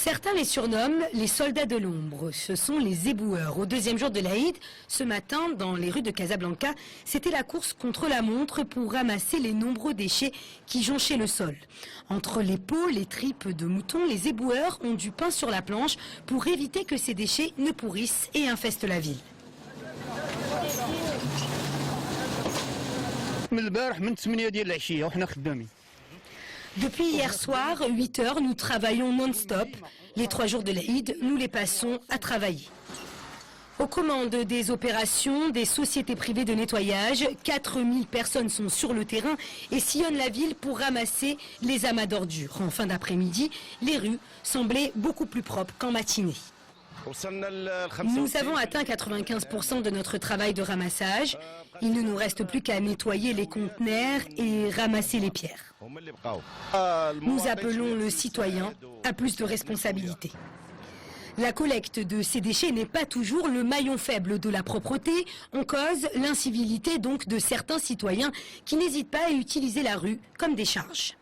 Certains les surnomment les soldats de l'ombre. Ce sont les éboueurs. Au deuxième jour de l'Aïd, ce matin, dans les rues de Casablanca, c'était la course contre la montre pour ramasser les nombreux déchets qui jonchaient le sol. Entre les peaux, les tripes de moutons, les éboueurs ont du pain sur la planche pour éviter que ces déchets ne pourrissent et infestent la ville. Depuis hier soir, 8 heures, nous travaillons non-stop. Les 3 jours de l'Aïd, nous les passons à travailler. Aux commandes des opérations, des sociétés privées de nettoyage, 4000 personnes sont sur le terrain et sillonnent la ville pour ramasser les amas d'ordures. En fin d'après-midi, les rues semblaient beaucoup plus propres qu'en matinée. Nous avons atteint 95% de notre travail de ramassage. Il ne nous reste plus qu'à nettoyer les conteneurs et ramasser les pierres. Nous appelons le citoyen à plus de responsabilité. La collecte de ces déchets n'est pas toujours le maillon faible de la propreté. On cause l'incivilité donc de certains citoyens qui n'hésitent pas à utiliser la rue comme décharge.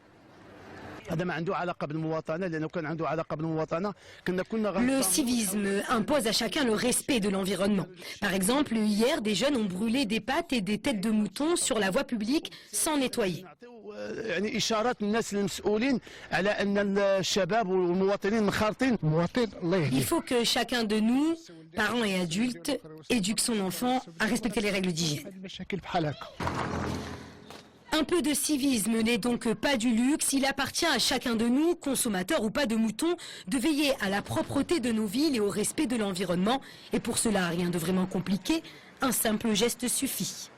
Le civisme impose à chacun le respect de l'environnement. Par exemple, hier, des jeunes ont brûlé des pattes et des têtes de moutons sur la voie publique sans nettoyer. Il faut que chacun de nous, parents et adultes, éduque son enfant à respecter les règles d'hygiène. Un peu de civisme n'est donc pas du luxe. Il appartient à chacun de nous, consommateurs ou pas de moutons, de veiller à la propreté de nos villes et au respect de l'environnement. Et pour cela, rien de vraiment compliqué, un simple geste suffit.